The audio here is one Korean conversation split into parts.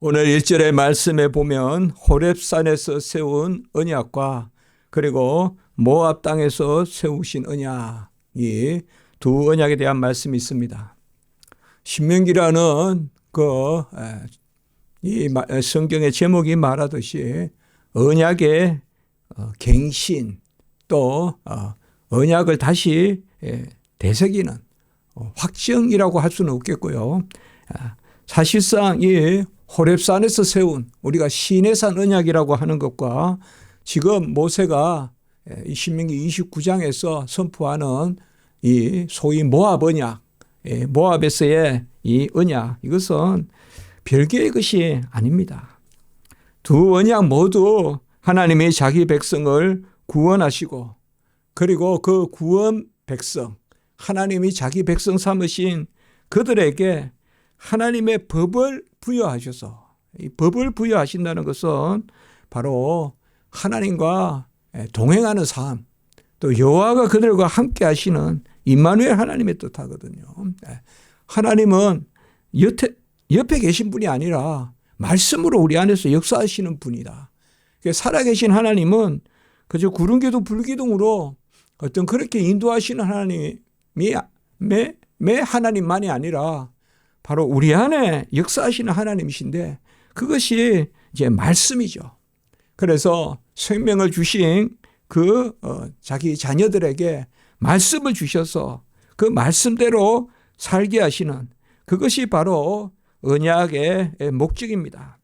오늘 1절의 말씀에 보면 호렙산에서 세운 언약과 그리고 모압 땅에서 세우신 언약, 이 두 언약에 대한 말씀이 있습니다. 신명기라는 이 성경의 제목이 말하듯이 언약의 갱신, 또 언약을 다시 되새기는 확정이라고 할 수는 없겠고요. 사실상 이 호렙산에서 세운 우리가 시내산 언약이라고 하는 것과 지금 모세가 이 신명기 29장에서 선포하는 이 소위 모압 언약, 모압에서의 이 언약, 이것은 별개의 것이 아닙니다. 두 언약 모두 하나님이 자기 백성을 구원하시고, 그리고 그 구원 백성, 하나님이 자기 백성 삼으신 그들에게 하나님의 법을 부여하셔서, 이 법을 부여하신다는 것은 바로 하나님과 동행하는 삶, 또 여호와가 그들과 함께 하시는 임마누엘 하나님의 뜻하거든요. 하나님은 옆에 계신 분이 아니라 말씀으로 우리 안에서 역사하시는 분이다. 살아계신 하나님은 그저 구름기둥 불기둥으로 어떤 그렇게 인도하시는 하나님이 매 하나님만이 아니라 바로 우리 안에 역사하시는 하나님이신데, 그것이 이제 말씀이죠. 그래서 생명을 주신 자기 자녀들에게 말씀을 주셔서 그 말씀대로 살게 하시는, 그것이 바로 언약의 목적입니다.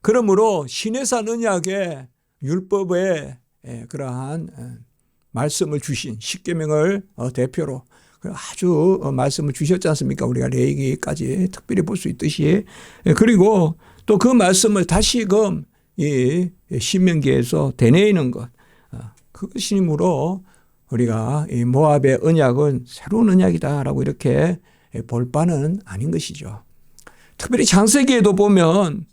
그러므로 시내산 언약의 율법의 그러한 말씀을 주신 십계명을 대표로 아주 말씀을 주셨지 않습니까? 우리가 레위기까지 특별히 볼 수 있듯이. 그리고 또 그 말씀을 다시금 이 신명기에서 되뇌이는 것, 그것이므로 우리가 이 모압의 언약은 새로운 언약이다라고 이렇게 볼 바는 아닌 것이죠. 특별히 창세기에도 보면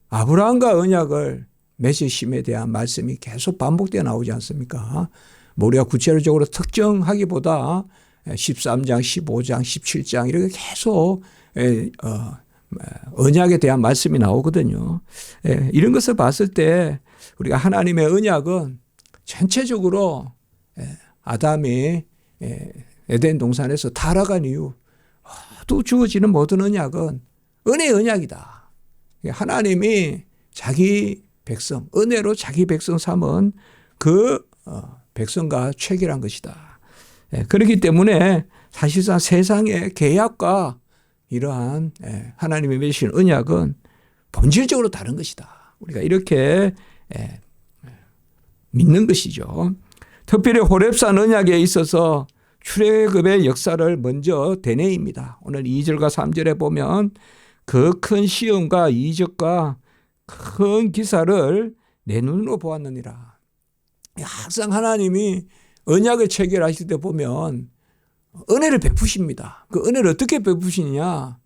아브라함과 언약을 맺으심에 대한 말씀이 계속 반복되어 나오지 않습니까? 우리가 구체적으로 특정하기보다 13장, 15장, 17장 이렇게 계속 언약에 대한 말씀이 나오거든요. 이런 것을 봤을 때 우리가 하나님의 언약은 전체적으로 아담이 에덴 동산에서 타락한 이후 또 주어지는 모든 언약은 은혜의 언약이다. 하나님이 자기 백성, 은혜로 자기 백성 삼은 그 백성과 체결한 것이다. 그렇기 때문에 사실상 세상의 계약과 이러한 하나님이 맺으신 언약은 본질적으로 다른 것이다. 우리가 이렇게 믿는 것이죠. 특별히 호렙산 언약에 있어서 출애굽의 역사를 먼저 되뇌입니다. 오늘 2절과 3절에 보면 그 큰 시험과 이적과 큰 기사를 내 눈으로 보았느니라. 항상 하나님이 언약을 체결하실 때 보면 은혜를 베푸십니다. 그 은혜를 어떻게 베푸시느냐?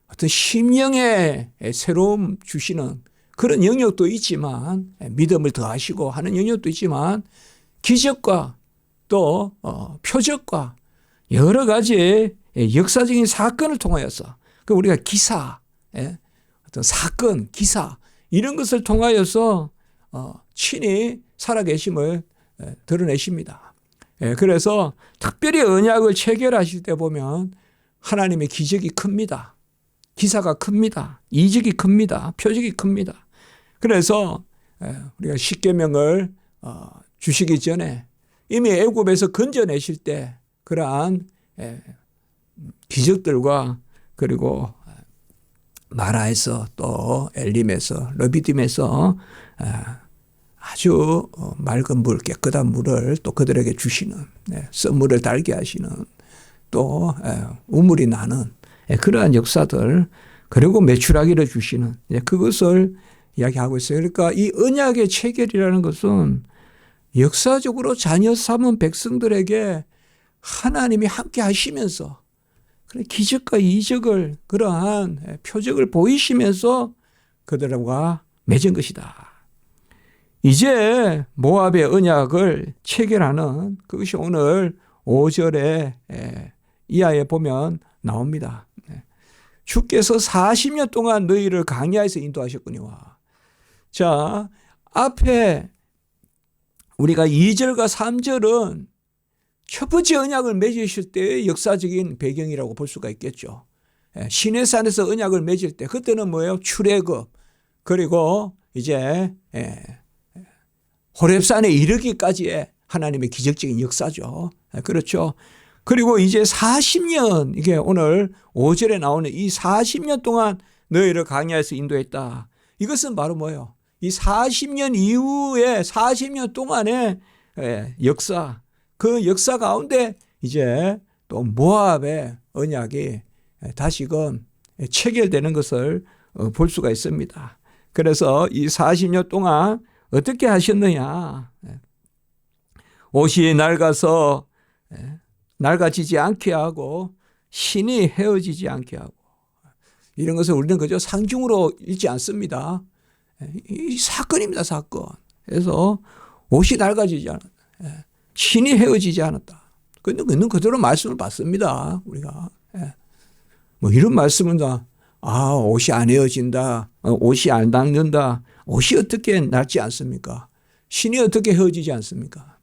어떤 심령의 새로움 주시는 그런 영역도 있지만, 믿음을 더하시고 하는 영역도 있지만, 기적과 또 표적과 여러 가지 역사적인 사건을 통하여서, 그 우리가 기사, 어떤 사건, 기사 이런 것을 통하여서 친히 살아계심을 드러내십니다. 그래서 특별히 언약을 체결하실 때 보면 하나님의 기적이 큽니다. 기사가 큽니다. 이적이 큽니다. 표적이 큽니다. 그래서 우리가 십계명을 주시기 전에 이미 애굽에서 건져내실 때 그러한 기적들과, 그리고 마라에서 또 엘림에서 러비딤에서 아주 맑은 물, 깨끗한 물을 또 그들에게 주시는, 썰물을 달게 하시는, 또 우물이 나는 그러한 역사들, 그리고 메추라기를 주시는, 그것을 이야기하고 있어요. 그러니까 이 언약의 체결이라는 것은 역사적으로 자녀 삼은 백성들에게 하나님이 함께 하시면서 기적과 이적을, 그러한 표적을 보이시면서 그들과 맺은 것이다. 이제 모압의 언약을 체결하는 그것이 오늘 5절에 이하에 보면 나옵니다. 주께서 40년 동안 너희를 광야에서 인도하셨거니와. 자, 앞에 우리가 2절과 3절은 첫 번째 언약을 맺으실 때의 역사적인 배경이라고 볼 수가 있겠죠. 시내산에서 언약을 맺을 때 그때는 뭐예요? 출애굽, 그리고 이제 호렙산에 이르기까지의 하나님의 기적적인 역사죠. 그렇죠. 그리고 이제 40년, 이게 오늘 5절에 나오는 이 40년 동안 너희를 광야에서 인도했다. 이것은 바로 뭐예요? 이 40년 이후에 40년 동안의 역사, 그 역사 가운데 이제 또 모압의 언약이 다시금 체결되는 것을 볼 수가 있습니다. 그래서 이 40년 동안 어떻게 하셨느냐. 옷이 낡아서 낡아지지 않게 하고 신이 헤어지지 않게 하고, 이런 것을 우리는 그저 상징으로 읽지 않습니다. 이 사건입니다, 사건. 그래서 옷이 낡아지지 않았다. 신이 헤어지지 않았다. 그는 그대로 말씀을 받습니다, 우리가. 뭐 이런 말씀은 옷이 안 헤어진다, 옷이 안 닳는다. 옷이 어떻게 낡지 않습니까? 신이 어떻게 헤어지지 않습니까?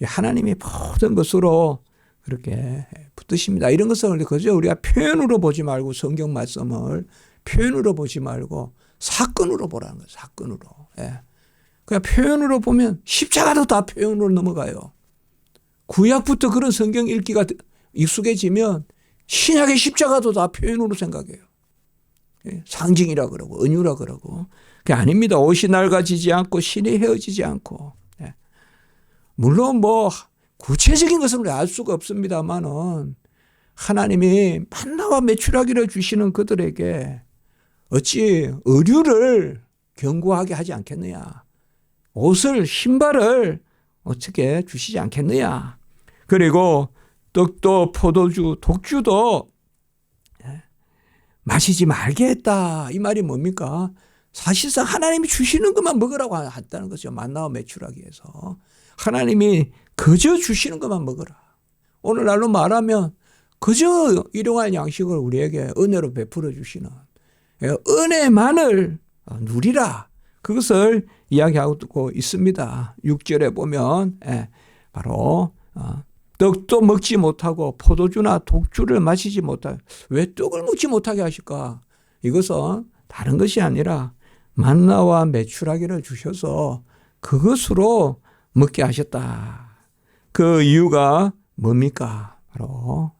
하나님이 모든 것으로 그렇게 붙드십니다. 이런 것을 그저 우리가 표현으로 보지 말고, 성경 말씀을 표현으로 보지 말고 사건으로 보라는 거예요. 사건으로. 그냥 표현으로 보면 십자가도 다 표현으로 넘어가요. 구약부터 그런 성경 읽기가 익숙해지면 신약의 십자가도 다 표현으로 생각해요. 상징이라 그러고 은유라 그러고. 그게 아닙니다. 옷이 낡아지지 않고 신이 헤어지지 않고. 물론 뭐 구체적인 것은 우리 알 수가 없습니다만은 하나님이 만나와 메추라기를 주시는 그들에게 어찌 의류를 견고하게 하지 않겠느냐. 옷을, 신발을 어떻게 주시지 않겠느냐. 그리고 떡도 포도주, 독주도 마시지 말게 했다. 이 말이 뭡니까? 사실상 하나님이 주시는 것만 먹으라고 했다는 거죠. 만나와 메추라기에서. 하나님이 그저 주시는 것만 먹어라. 오늘날로 말하면 그저 일용할 양식을 우리에게 은혜로 베풀어 주시는 은혜만을 누리라. 그것을 이야기하고 있습니다. 6절에 보면 바로 떡도 먹지 못하고 포도주나 독주를 마시지 못하게. 왜 떡을 먹지 못하게 하실까? 이것은 다른 것이 아니라 만나와 메추라기를 주셔서 그것으로 먹게 하셨다. 그 이유가 뭡니까? 바로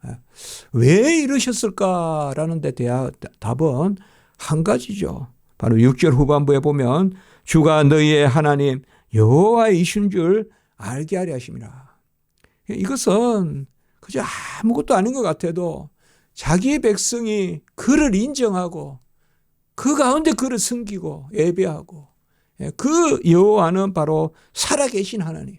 왜 이러셨을까라는 데 대한 답은 한 가지죠. 바로 6절 후반부에 보면 주가 너희의 하나님 여호와이신 줄 알게 하려 하심이라. 이것은 그저 아무것도 아닌 것 같아도 자기의 백성이 그를 인정하고 그 가운데 그를 섬기고 예배하고, 그 여호와는 바로 살아계신 하나님.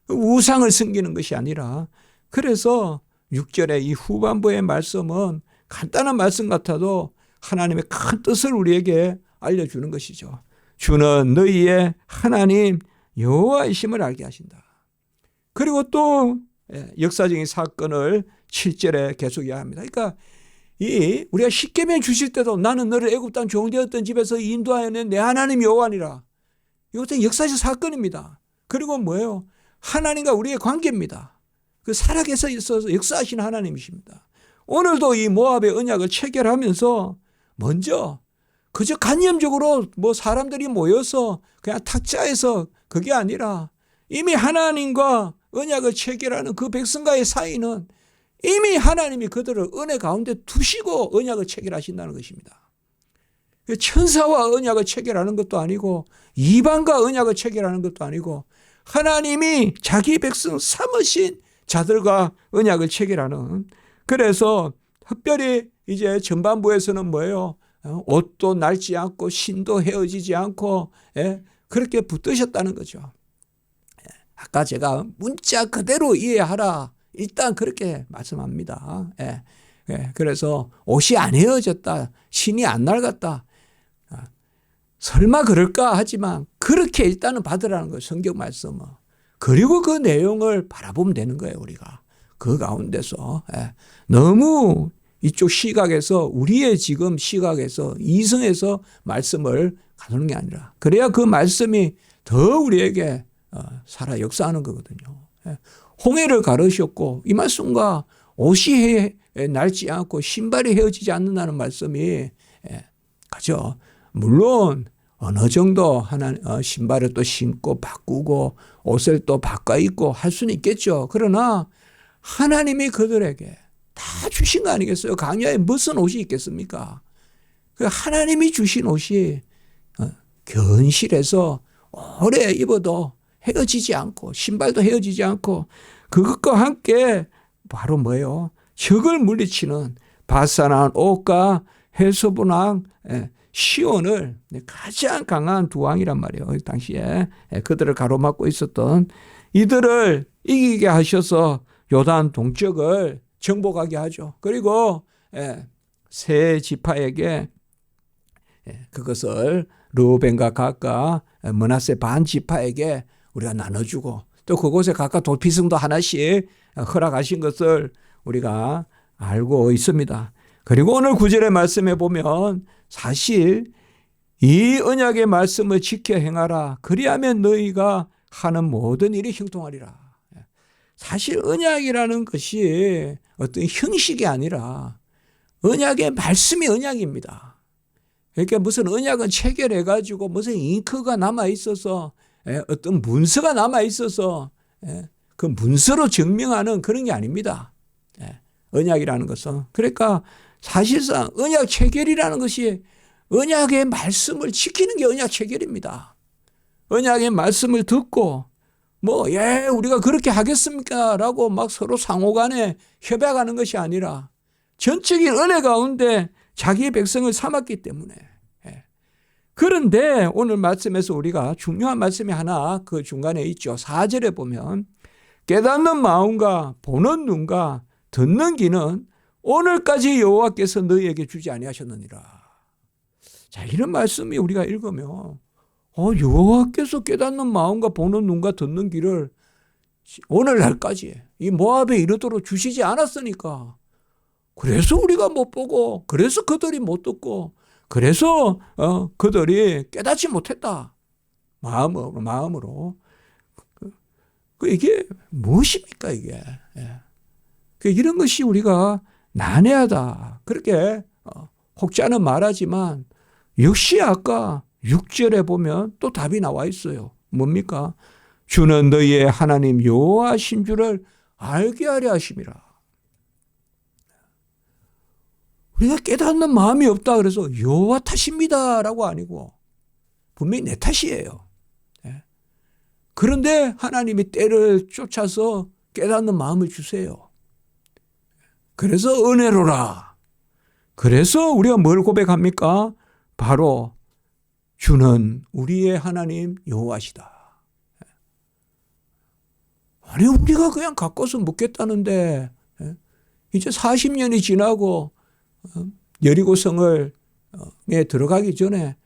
우상을 섬기는 것이 아니라, 그래서 6절의 이 후반부의 말씀은 간단한 말씀 같아도 하나님의 큰 뜻을 우리에게 알려주는 것이죠. 주는 너희의 하나님 여호와이심을 알게 하신다. 그리고 또 역사적인 사건을 7절에 계속 이야기합니다. 그러니까 우리가 십계명 주실 때도 나는 너를 애굽 땅 종되었던 집에서 인도하여 낸 내 하나님 여호와니라. 이것은 역사적 사건입니다. 그리고 뭐예요? 하나님과 우리의 관계입니다. 그 살아계서 있어서 역사하신 하나님이십니다. 오늘도 이 모압의 언약을 체결하면서 먼저 그저 간념적으로 뭐 사람들이 모여서 그냥 탁자에서 그게 아니라 이미 하나님과 언약을 체결하는 그 백성과의 사이는 이미 하나님이 그들을 은혜 가운데 두시고 언약을 체결하신다는 것입니다. 천사와 언약을 체결하는 것도 아니고 이방과 언약을 체결하는 것도 아니고 하나님이 자기 백성 삼으신 자들과 언약을 체결하는. 그래서 특별히 이제 전반부에서는 뭐예요? 옷도 낡지 않고 신도 헤어지지 않고 그렇게 붙드셨다는 거죠. 아까 제가 문자 그대로 이해하라. 일단 그렇게 말씀합니다. 그래서 옷이 안 헤어졌다. 신이 안 낡았다. 설마 그럴까 하지만 그렇게 일단은 받으라는 거예요. 성경 말씀은. 그리고 그 내용을 바라보면 되는 거예요. 우리가. 그 가운데서. 너무 이쪽 시각에서 우리의 지금 시각에서 이성에서 말씀을 가두는 게 아니라 그래야 그 말씀이 더 우리에게 살아 역사하는 거거든요. 홍해를 가르셨고 이 말씀과 옷이 낡지 않고 신발이 헤어지지 않는다는 말씀이 가죠. 물론 어느 정도 신발을 또 신고 바꾸고 옷을 또 바꿔 입고 할 수는 있겠죠. 그러나 하나님이 그들에게 다 주신 거 아니겠어요? 강야에 무슨 옷이 있겠습니까? 그 하나님이 주신 옷이 견실해서 오래 입어도 헤어지지 않고 신발도 헤어지지 않고 그것과 함께 바로 뭐예요? 적을 물리치는 바산한 옥과 해서분왕 시온을 가장 강한 두 왕이란 말이에요. 당시에 그들을 가로막고 있었던 이들을 이기게 하셔서 요단 동쪽을 정복하게 하죠. 그리고 세 지파에게 그것을 르우벤과 갓과 므낫세 반 지파에게 우리가 나눠주고 또 그곳에 각각 도피성도 하나씩 허락하신 것을 우리가 알고 있습니다. 그리고 오늘 9절의 말씀에 보면 사실 이 언약의 말씀을 지켜 행하라. 그리하면 너희가 하는 모든 일이 형통하리라. 사실 언약이라는 것이 어떤 형식이 아니라 언약의 말씀이 언약입니다. 그러니까 무슨 언약은 체결해가지고 무슨 잉크가 남아있어서 어떤 문서가 남아있어서 그 문서로 증명하는 그런 게 아닙니다. 언약이라는 것은. 그러니까 사실상 언약 체결이라는 것이 언약의 말씀을 지키는 게 언약 체결입니다. 언약의 말씀을 듣고 우리가 그렇게 하겠습니까? 라고 막 서로 상호간에 협약하는 것이 아니라 전적인 은혜 가운데 자기의 백성을 삼았기 때문에. 그런데 오늘 말씀에서 우리가 중요한 말씀이 하나 그 중간에 있죠. 4절에 보면 깨닫는 마음과 보는 눈과 듣는 귀는 오늘까지 여호와께서 너희에게 주지 아니하셨느니라. 자, 이런 말씀이 우리가 읽으면 여호와께서 깨닫는 마음과 보는 눈과 듣는 귀를 오늘날까지 이 모압에 이르도록 주시지 않았으니까 그래서 우리가 못 보고 그래서 그들이 못 듣고 그래서 그들이 깨닫지 못했다. 마음으로. 이게 무엇입니까 이게. 이런 것이 우리가 난해하다. 그렇게 혹자는 말하지만 역시 아까 6절에 보면 또 답이 나와 있어요. 뭡니까? 주는 너희의 하나님 여호와신 줄을 알게 하려 하심이라. 우리가 깨닫는 마음이 없다 그래서 여호와 탓입니다 라고 아니고 분명히 내 탓이에요. 그런데 하나님이 때를 쫓아서 깨닫는 마음을 주세요. 그래서 은혜로라. 그래서 우리가 뭘 고백합니까? 바로 주는 우리의 하나님 여호와시다. 아니 우리가 그냥 갖고서 묻겠다는데 이제 40년이 지나고 여리고성을 들어가기 전에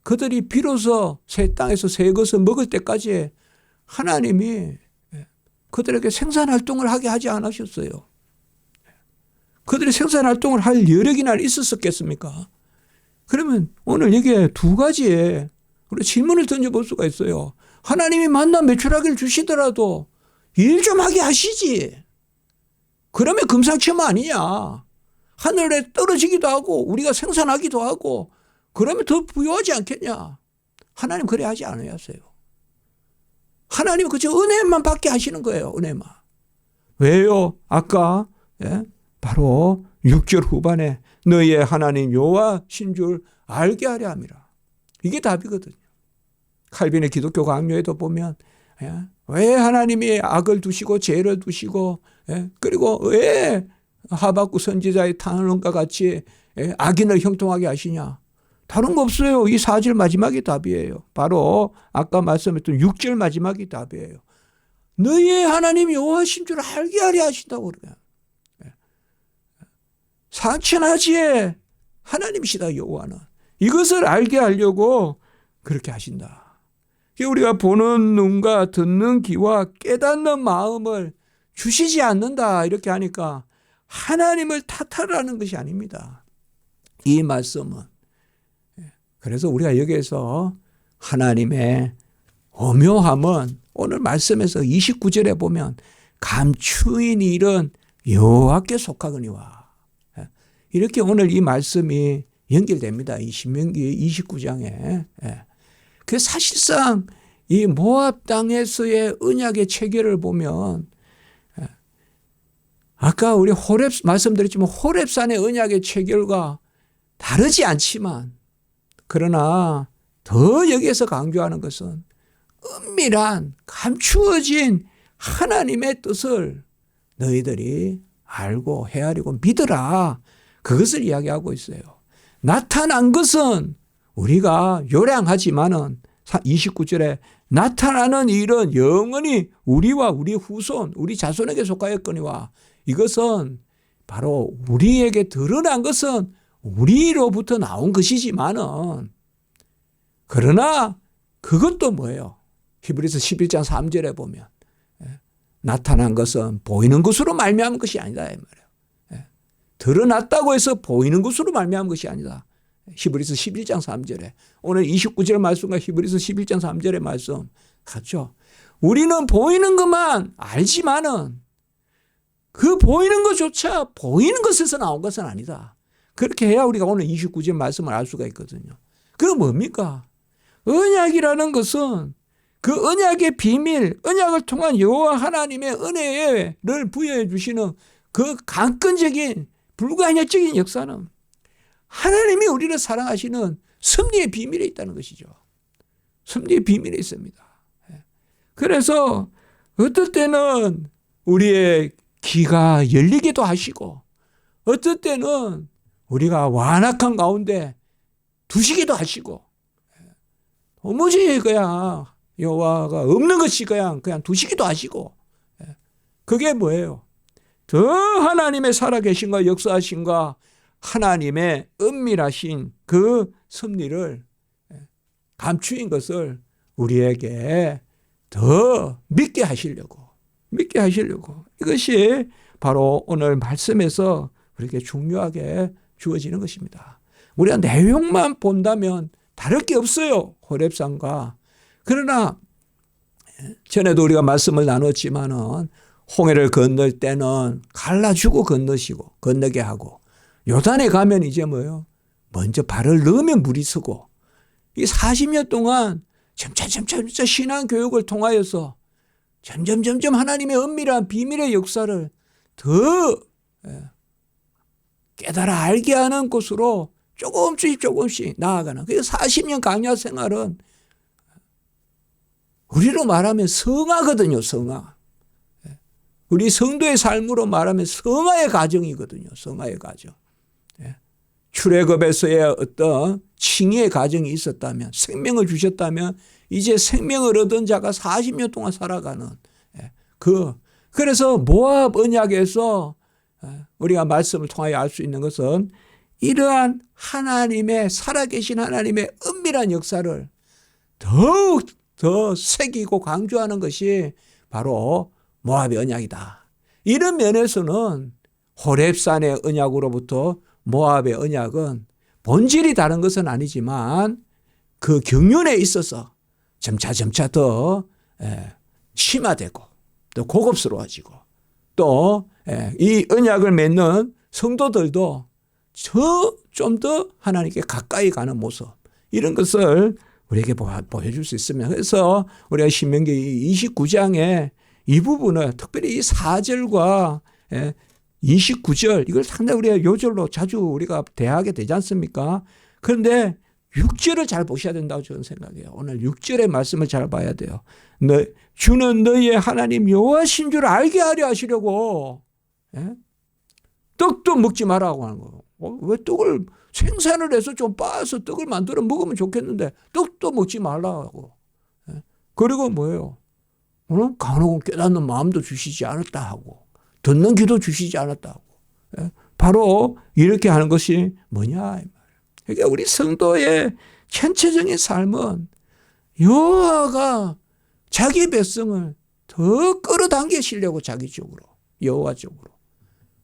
그들이 비로소 새 땅에서 새 것을 먹을 때까지 하나님이 그들에게 생산활동을 하게 하지 않으셨어요. 그들이 생산활동을 할 여력이나 있었겠습니까? 그러면 오늘 여기에 두 가지의 우리 질문을 던져볼 수가 있어요. 하나님이 만나 매출하기를 주시더라도 일 좀 하게 하시지. 그러면 금상첨화 아니냐. 하늘에 떨어지기도 하고 우리가 생산하기도 하고 그러면 더 부유하지 않겠냐. 하나님 그래 하지 않으셨어요. 하나님은 그저 은혜만 받게 하시는 거예요. 은혜만. 왜요? 아까 바로 6절 후반에 너희의 하나님 여호와신 줄 알게 하려 함이라. 이게 답이거든요. 칼빈의 기독교 강요에도 보면 왜 하나님이 악을 두시고 죄를 두시고 그리고 왜 하박국 선지자의 탄원과 같이 악인을 형통하게 하시냐. 다른 거 없어요. 이 4절 마지막이 답이에요. 바로 아까 말씀했던 6절 마지막이 답이에요. 너희의 하나님 여호와신 줄 알게 하려 하신다고 그래요. 산천하지의 하나님이시다 여호와는. 이것을 알게 하려고 그렇게 하신다. 우리가 보는 눈과 듣는 귀와 깨닫는 마음을 주시지 않는다 이렇게 하니까 하나님을 탓하라는 것이 아닙니다. 이 말씀은. 그래서 우리가 여기에서 하나님의 오묘함은 오늘 말씀에서 29절에 보면 감추인 일은 여호와께 속하거니와. 이렇게 오늘 이 말씀이 연결됩니다. 이 신명기 29장에. 그 사실상 이 모압 땅에서의 언약의 체결을 보면 아까 우리 호렙 말씀드렸지만 호렙산의 언약의 체결과 다르지 않지만 그러나 더 여기에서 강조하는 것은 은밀한 감추어진 하나님의 뜻을 너희들이 알고 헤아리고 믿으라. 그것을 이야기하고 있어요. 나타난 것은 우리가 요량하지만은 29절에 나타나는 일은 영원히 우리와 우리 후손, 우리 자손에게 속하였거니와 이것은 바로 우리에게 드러난 것은 우리로부터 나온 것이지만은 그러나 그것도 뭐예요? 히브리서 11장 3절에 보면 나타난 것은 보이는 것으로 말미암은 것이 아니다 이 말이에요. 드러났다고 해서 보이는 것으로 말미암은 것이 아니다. 히브리서 11장 3절에 오늘 29절 말씀과 히브리서 11장 3절의 말씀 같죠. 우리는 보이는 것만 알지만은 그 보이는 것조차 보이는 것에서 나온 것은 아니다. 그렇게 해야 우리가 오늘 29절 말씀을 알 수가 있거든요. 그건 뭡니까? 언약이라는 것은 그 언약의 비밀, 언약을 통한 여호와 하나님의 은혜를 부여해 주시는 그 강권적인 불가항력적인 역사는 하나님이 우리를 사랑하시는 섭리의 비밀에 있다는 것이죠. 섭리의 비밀에 있습니다. 그래서 어떨 때는 우리의 귀가 열리기도 하시고 어떨 때는 우리가 완악한 가운데 두시기도 하시고 도무지 그냥 여호와가 없는 것이 그냥 두시기도 하시고 그게 뭐예요? 더 하나님의 살아계신과 역사하신과 하나님의 은밀하신 그 섭리를 감추인 것을 우리에게 더 믿게 하시려고 이것이 바로 오늘 말씀에서 그렇게 중요하게 주어지는 것입니다. 우리가 내용만 본다면 다를 게 없어요. 호렙산과. 그러나 전에도 우리가 말씀을 나눴지만은 홍해를 건널 때는 갈라주고 건너게 하고 요단에 가면 이제 뭐예요? 먼저 발을 넣으면 물이 서고 이 40년 동안 점차 신앙 교육을 통하여서 점점 하나님의 은밀한 비밀의 역사를 더 깨달아 알게 하는 곳으로 조금씩 나아가는. 그래서 40년 강야 생활은 우리로 말하면 성화거든요. 성화. 우리 성도의 삶으로 말하면 성화의 과정이거든요. 성화의 과정. 출애굽에서의 어떤 칭의의 과정이 있었다면 생명을 주셨다면 이제 생명을 얻은 자가 40년 동안 살아가는 그래서 모압 언약에서 우리가 말씀을 통하여 알 수 있는 것은 이러한 하나님의 살아계신 하나님의 은밀한 역사를 더욱 더 새기고 강조하는 것이 바로 모압의 언약이다. 이런 면에서는 호렙산의 언약으로부터 모압의 언약은 본질이 다른 것은 아니지만 그 경륜에 있어서 점차 더 심화되고 또 고급스러워지고 또 이 언약을 맺는 성도들도 좀 더 하나님께 가까이 가는 모습 이런 것을 우리에게 보여줄 수 있으면 그래서 우리가 신명기 29장에 이 부분을 특별히 이 4절과 29절 이걸 상당히 우리가 요절로 자주 우리가 대하게 되지 않습니까? 그런데 6절을 잘 보셔야 된다고 저는 생각해요. 오늘 6절의 말씀을 잘 봐야 돼요. 주는 너희의 하나님 여호와신 줄 알게 하려 하시려고 떡도 먹지 말라고 하는 거예요. 왜 떡을 생산을 해서 좀 빻아서 떡을 만들어 먹으면 좋겠는데 떡도 먹지 말라고. 그리고 뭐예요? 간혹은 깨닫는 마음도 주시지 않았다 하고 듣는 귀도 주시지 않았다 하고 바로 이렇게 하는 것이 뭐냐. 그러니까 우리 성도의 전체적인 삶은 여호와가 자기 백성을 더 끌어당기시려고 자기 쪽으로 여호와 쪽으로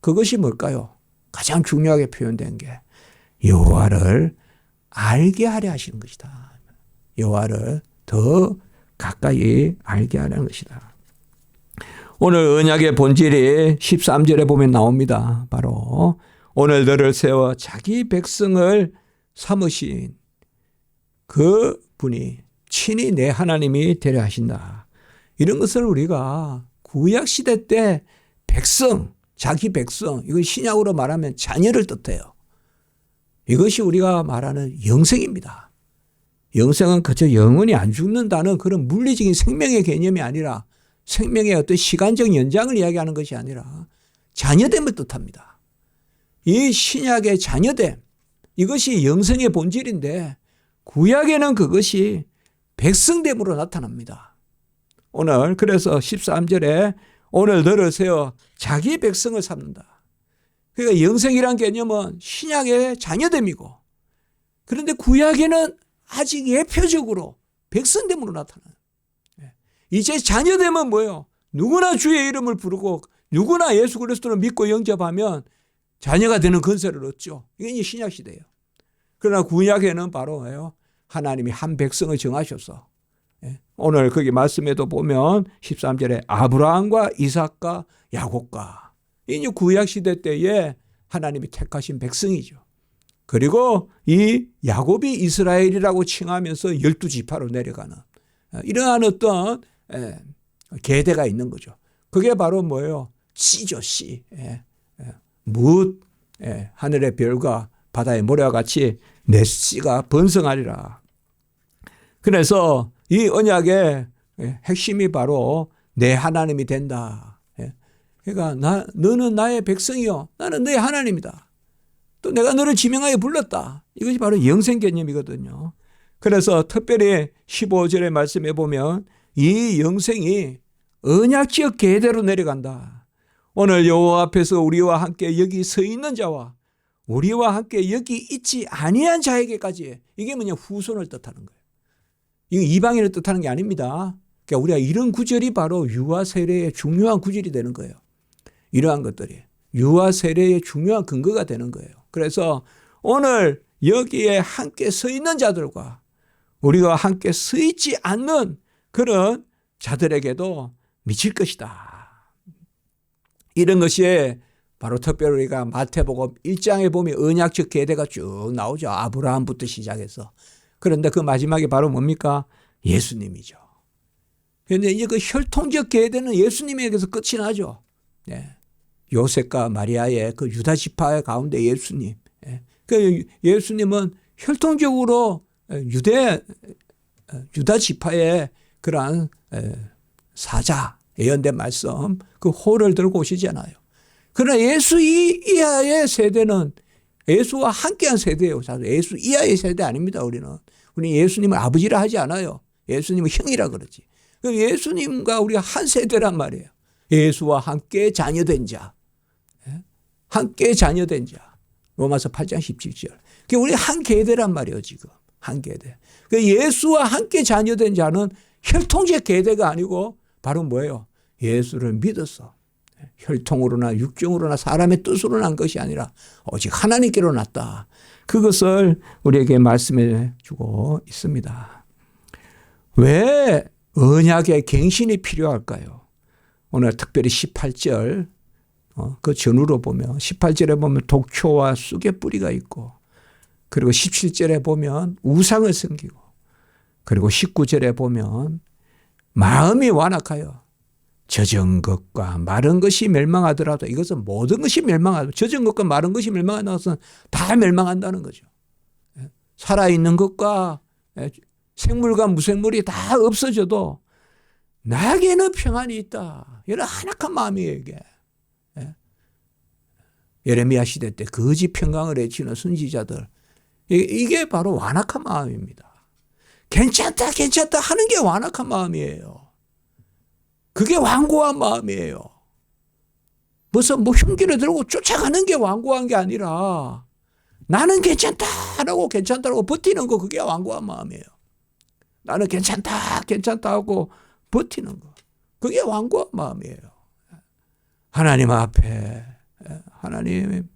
그것이 뭘까요? 가장 중요하게 표현된 게 여호와를 알게 하려 하시는 것이다. 여호와를 더 가까이 알게 하려는 것이다. 오늘 언약의 본질이 13절에 보면 나옵니다. 바로 오늘 너를 세워 자기 백성을 삼으신 그 분이 친히 내 하나님이 되려 하신다. 이런 것을 우리가 구약시대 때 백성, 자기 백성, 이건 신약으로 말하면 자녀를 뜻해요. 이것이 우리가 말하는 영생입니다. 영생은 그저 영원히 안 죽는다는 그런 물리적인 생명의 개념이 아니라 생명의 어떤 시간적 연장을 이야기하는 것이 아니라 자녀됨을 뜻합니다. 이 신약의 자녀됨, 이것이 영생의 본질인데 구약에는 그것이 백성됨으로 나타납니다. 오늘 그래서 13절에 오늘 너를 세워 자기 백성을 삼는다. 그러니까 영생이란 개념은 신약의 자녀됨이고 그런데 구약에는 아직 예표적으로 백성됨으로 나타나요. 이제 자녀됨은 뭐예요? 누구나 주의 이름을 부르고 누구나 예수 그리스도를 믿고 영접하면 자녀가 되는 권세를 얻죠. 이게 이제 신약 시대예요. 그러나 구약에는 바로 뭐예요? 하나님이 한 백성을 정하셔서 오늘 거기 말씀에도 보면 13절에 아브라함과 이삭과 야곱과 이 구약 시대 때에 하나님이 택하신 백성이죠. 그리고 이 야곱이 이스라엘이라고 칭하면서 12지파로 내려가는 이러한 어떤 계대가 있는 거죠. 그게 바로 뭐예요? 씨죠, 씨. 뭇 하늘의 별과 바다의 모래와 같이 내 씨가 번성하리라. 그래서 이 언약의 핵심이 바로 내 하나님이 된다. 그러니까 너는 나의 백성이요. 나는 너의 하나님이다. 또 내가 너를 지명하여 불렀다. 이것이 바로 영생 개념이거든요. 그래서 특별히 15절의 말씀에 보면 이 영생이 언약적 계대로 내려간다. 오늘 여호와 앞에서 우리와 함께 여기 서 있는 자와 우리와 함께 여기 있지 아니한 자에게까지 이게 뭐냐 후손을 뜻하는 거예요. 이거 이방인을 뜻하는 게 아닙니다. 그러니까 우리가 이런 구절이 바로 유아 세례의 중요한 구절이 되는 거예요. 이러한 것들이 유아 세례의 중요한 근거가 되는 거예요. 그래서 오늘 여기에 함께 서 있는 자들과 우리가 함께 서 있지 않는 그런 자들에게도 미칠 것이다. 이런 것이 바로 특별히 우리가 마태복음 1장에 보면 언약적 계대가 쭉 나오죠. 아브라함부터 시작해서. 그런데 그 마지막에 바로 뭡니까? 예수님이죠. 그런데 이제 그 혈통적 계대는 예수님에게서 끝이 나죠. 네. 요셉과 마리아의 그 유다 지파 가운데 예수님. 그 예수님은 혈통적으로 유다 지파의 그러한 사자, 예언된 말씀, 그 호를 들고 오시잖아요. 그러나 예수 이하의 세대는 예수와 함께한 세대예요. 예수 이하의 세대 아닙니다. 우리는 예수님을 아버지라 하지 않아요. 예수님은 형이라 그러지. 예수님과 우리가 한 세대란 말이에요. 예수와 함께 자녀된 자. 함께 자녀된 자. 로마서 8장 17절. 우리 한 계대란 말이에요. 지금. 한 계대. 예수와 함께 자녀된 자는 혈통적 계대가 아니고 바로 뭐예요? 예수를 믿어서 혈통으로나 육정으로나 사람의 뜻으로 난 것이 아니라 오직 하나님께로 났다. 그것을 우리에게 말씀해 주고 있습니다. 왜 언약의 갱신이 필요할까요? 오늘 특별히 18절 그 전후로 보면 18절에 보면 독초와 쑥의 뿌리가 있고 그리고 17절에 보면 우상을 섬기고 그리고 19절에 보면 마음이 완악하여 젖은 것과 마른 것이 멸망하더라도 이것은 모든 것이 멸망하고 젖은 것과 마른 것이 멸망하는 것은 다 멸망한다는 거죠. 살아있는 것과 생물과 무생물이 다 없어져도 나에게는 평안이 있다. 이런 한악한 마음이에요. 이게. 예레미야 시대 때 거짓 평강을 외치는 선지자들 이게 바로 완악한 마음입니다. 괜찮다 괜찮다 하는 게 완악한 마음이에요. 그게 완고한 마음이에요. 무슨 흉기를 들고 쫓아가는 게 완고한 게 아니라 나는 괜찮다라고 괜찮다라고 버티는 거 그게 완고한 마음이에요. 나는 괜찮다 괜찮다 하고 버티는 거 그게 완고한 마음이에요. 하나님 앞에 하나님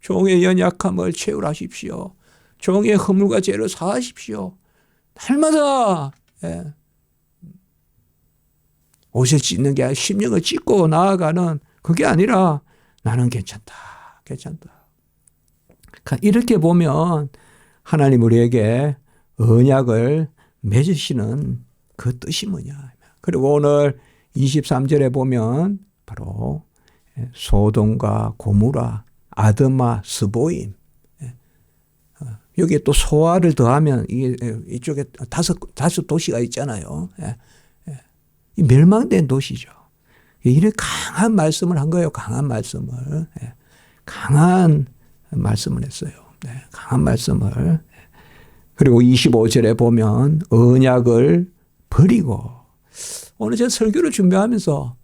종의 연약함을 채울하십시오. 종의 허물과 죄를 사하십시오. 날마다 옷을 찢는 게 아니라 심령을 찢고 나아가는 그게 아니라 나는 괜찮다. 그러니까 이렇게 보면 하나님 우리에게 언약을 맺으시는 그 뜻이 뭐냐. 그리고 오늘 23절에 보면 바로 소돔과 고모라, 아드마, 스보임. 여기에 또 소아를 더하면 이쪽에 다섯 도시가 있잖아요. 이 멸망된 도시죠. 이런 강한 말씀을 한 거예요. 강한 말씀을. 강한 말씀을 했어요. 강한 말씀을. 그리고 25절에 보면 언약을 버리고, 오늘 제가 설교를 준비하면서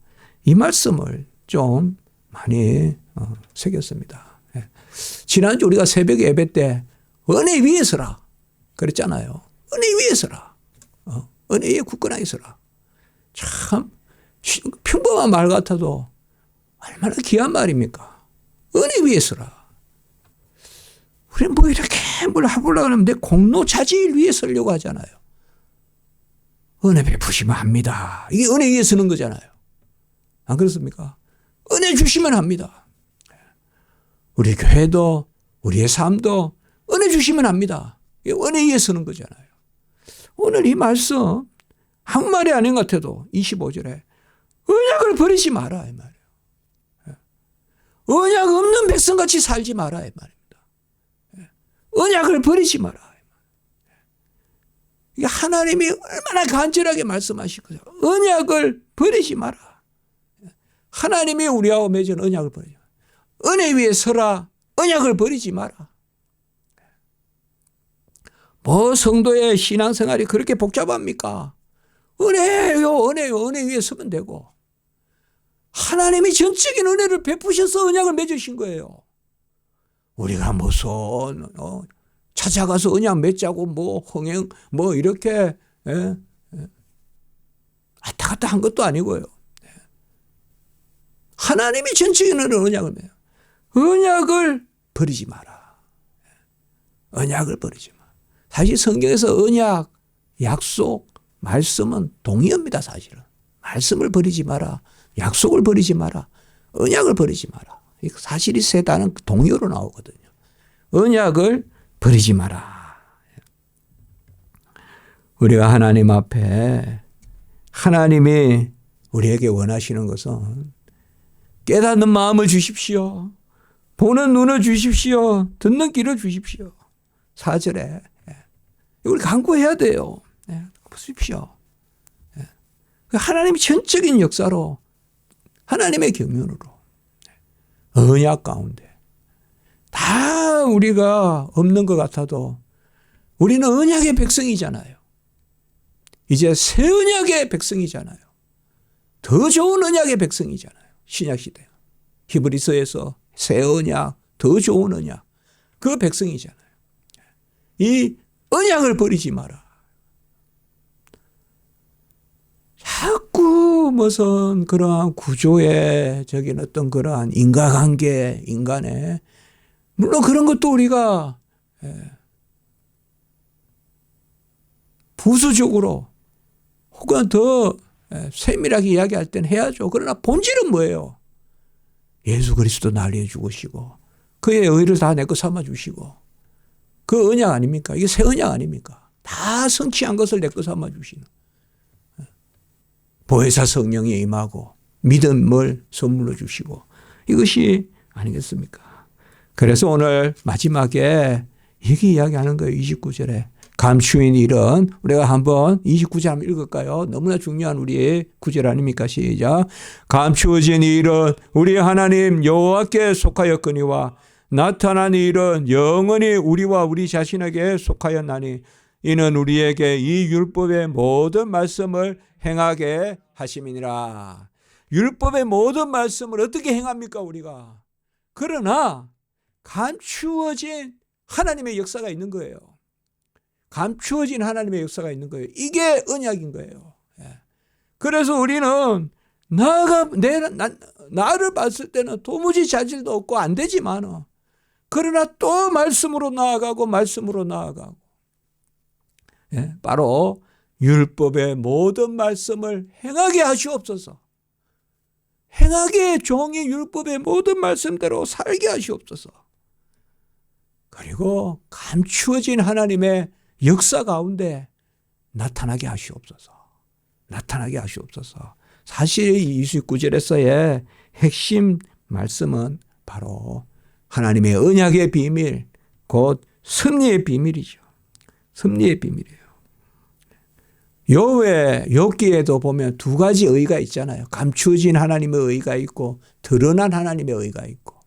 이 말씀을 좀 많이 새겼습니다. 지난주 우리가 새벽 예배 때 은혜 위에 서라 그랬잖아요. 은혜 위에 서라. 은혜 위에 굳건하게 서라. 참 평범한 말 같아도 얼마나 귀한 말입니까? 은혜 위에 서라. 우리는 뭐 이렇게 뭘 하려고 하면 내 공로 차지일 위에 서려고 하잖아요. 은혜 베푸시면 합니다. 이게 은혜 위에 서는 거잖아요. 안 그렇습니까? 은혜 주시면 합니다. 우리 교회도 우리의 삶도 은혜 주시면 합니다. 은혜 위에 서는 거잖아요. 오늘 이 말씀 한 말이 아닌 것 같아도 25절에 언약을 버리지 마라 이 말이에요. 언약 없는 백성같이 살지 마라 이 말입니다. 언약을 버리지 마라. 이게 하나님이 얼마나 간절하게 말씀하실 거예요. 언약을 버리지 마라. 하나님이 우리하고 맺은 언약을 버리지 마라. 은혜 위에 서라. 언약을 버리지 마라. 뭐 성도의 신앙생활이 그렇게 복잡합니까? 은혜요, 은혜 위에 서면 되고, 하나님이 전적인 은혜를 베푸셔서 언약을 맺으신 거예요. 우리가 무슨 찾아가서 언약 맺자고 뭐 흥행 뭐 이렇게 왔다 갔다 한 것도 아니고요. 하나님이 전적인 언약을 맺어요. 언약을 버리지 마라. 언약을 버리지 마. 사실 성경에서 언약, 약속, 말씀은 동의어입니다. 사실은. 말씀을 버리지 마라. 약속을 버리지 마라. 언약을 버리지 마라. 사실 이 세 단어는 동의어로 나오거든요. 언약을 버리지 마라. 우리가 하나님 앞에 하나님이 우리에게 원하시는 것은 깨닫는 마음을 주십시오. 보는 눈을 주십시오. 듣는 귀를 주십시오. 4절에 이걸 간구해야 돼요. 보십시오. 하나님이 전적인 역사로 하나님의 경륜으로 언약 가운데 다 우리가 없는 것 같아도 우리는 언약의 백성이잖아요. 이제 새 언약의 백성이잖아요. 더 좋은 언약의 백성이잖아요. 신약시대 히브리서에서 새 언약, 더 좋은 언약, 그 백성이잖아요. 이 언약을 버리지 마라. 자꾸 무슨 그러한 구조의 적인 어떤 그러한 인과관계, 인간의 물론 그런 것도 우리가 부수적으로 혹은 더 세밀하게 이야기할 땐 해야죠. 그러나 본질은 뭐예요? 예수 그리스도 날려 죽으시고 그의 의를 다 내 거 삼아 주시고 그 언약 아닙니까? 이게 새 언약 아닙니까? 다 성취한 것을 내 거 삼아 주시는 보혜사 성령이 임하고 믿음을 선물로 주시고 이것이 아니겠습니까? 그래서 오늘 마지막에 이렇게 이야기하는 거예요. 29절에 감추인 일은 우리가 한번 29절 한번 읽을까요? 너무나 중요한 우리의 구절 아닙니까? 시작. 감추어진 일은 우리 하나님 여호와께 속하였거니와 나타난 일은 영원히 우리와 우리 자신에게 속하였나니 이는 우리에게 이 율법의 모든 말씀을 행하게 하심이니라. 율법의 모든 말씀을 어떻게 행합니까 우리가? 그러나 감추어진 하나님의 역사가 있는 거예요. 감추어진 하나님의 역사가 있는 거예요. 이게 언약인 거예요. 그래서 우리는 나를 봤을 때는 도무지 자질도 없고 안 되지만, 그러나 또 말씀으로 나아가고 말씀으로 나아가고, 예, 바로 율법의 모든 말씀을 행하게 하시옵소서. 행하게 종이 율법의 모든 말씀대로 살게 하시옵소서. 그리고 감추어진 하나님의 역사 가운데 나타나게 하시옵소서. 나타나게 하시옵소서. 사실 이 29절에서의 핵심 말씀은 바로 하나님의 언약의 비밀, 곧 승리의 비밀이죠. 승리의 비밀이에요. 욥기에도 보면 두 가지 의가 있잖아요. 감추어진 하나님의 의가 있고 드러난 하나님의 의가 있고.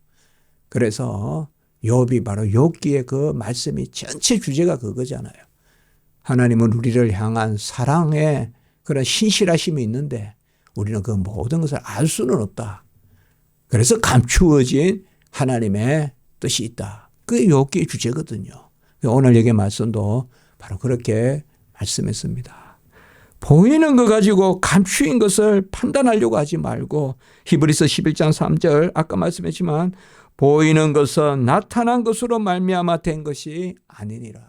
그래서 욥이 바로 욥기의 그 말씀이 전체 주제가 그거잖아요. 하나님은 우리를 향한 사랑의 그런 신실하심이 있는데 우리는 그 모든 것을 알 수는 없다. 그래서 감추어진 하나님의 뜻이 있다. 그게 욥기의 주제거든요. 오늘 여기 말씀도 바로 그렇게 말씀했습니다. 보이는 것 가지고 감추인 것을 판단하려고 하지 말고, 히브리서 11장 3절 아까 말씀했지만 보이는 것은 나타난 것으로 말미암아 된 것이 아니니라.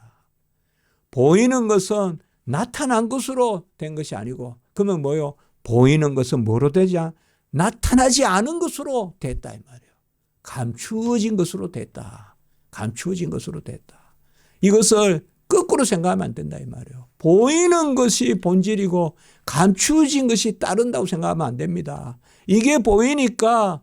보이는 것은 나타난 것으로 된 것이 아니고, 그러면 뭐요? 보이는 것은 뭐로 되자? 나타나지 않은 것으로 됐다 이 말이에요. 감추어진 것으로 됐다. 감추어진 것으로 됐다. 이것을 거꾸로 생각하면 안 된다 이 말이에요. 보이는 것이 본질이고 감추어진 것이 따른다고 생각하면 안 됩니다. 이게 보이니까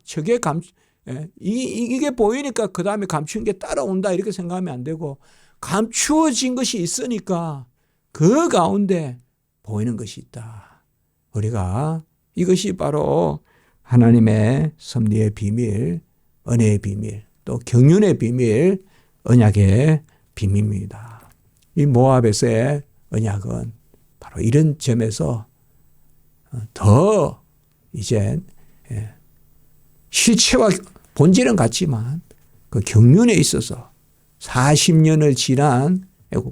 이게 보이니까 그 다음에 감추인 게 따라온다 이렇게 생각하면 안 되고, 감추어진 것이 있으니까 그 가운데 보이는 것이 있다. 우리가 이것이 바로 하나님의 섭리의 비밀, 은혜의 비밀, 또 경륜의 비밀, 언약의 비밀입니다. 이 모압에서의 언약은 바로 이런 점에서 더 이제 실체와 본질은 같지만 그 경륜에 있어서 40년을 지난,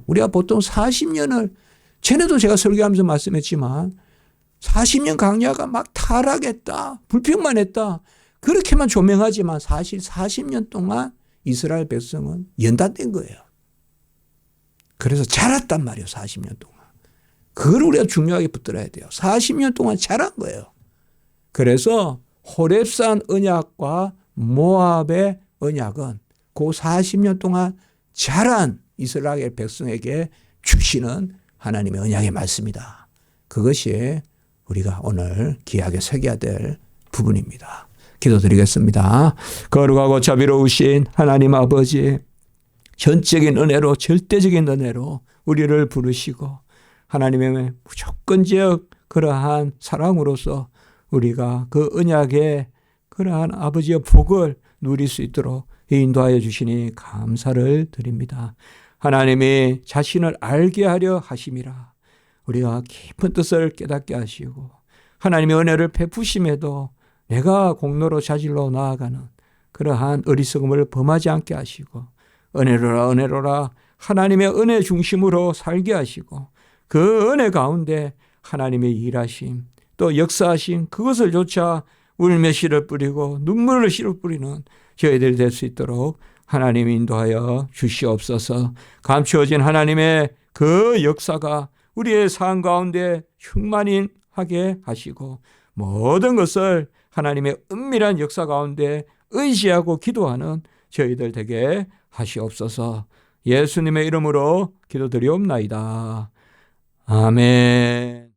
우리가 보통 40년을, 전에도 제가 설교하면서 말씀했지만 40년 강야가 막 타락했다, 불평만 했다, 그렇게만 조명하지만 사실 40년 동안 이스라엘 백성은 연단된 거예요. 그래서 자랐단 말이에요. 40년 동안. 그걸 우리가 중요하게 붙들어야 돼요. 40년 동안 자란 거예요. 그래서 호렙산 언약과 모압의 언약은 그 40년 동안 자란 이스라엘 백성에게 주시는 하나님의 언약의 말씀이다. 그것이 우리가 오늘 귀하게 새겨야 될 부분입니다. 기도드리겠습니다. 거룩하고 자비로우신 하나님 아버지, 전적인 은혜로, 절대적인 은혜로 우리를 부르시고 하나님의 무조건적 그러한 사랑으로서 우리가 그 언약의 그러한 아버지의 복을 누릴 수 있도록 인도하여 주시니 감사를 드립니다. 하나님이 자신을 알게 하려 하심이라 우리가 깊은 뜻을 깨닫게 하시고, 하나님의 은혜를 베푸심에도 내가 공로로 자질로 나아가는 그러한 어리석음을 범하지 않게 하시고, 은혜로라 은혜로라 하나님의 은혜 중심으로 살게 하시고, 그 은혜 가운데 하나님의 일하심 또 역사하심, 그것을 조차 울며 씨를 뿌리고 눈물을 씨를 뿌리는 저희들이 될 수 있도록 하나님 인도하여 주시옵소서. 감추어진 하나님의 그 역사가 우리의 삶 가운데 충만하게 하시고, 모든 것을 하나님의 은밀한 역사 가운데 의지하고 기도하는 저희들 되게 하시옵소서. 예수님의 이름으로 기도드리옵나이다. 아멘.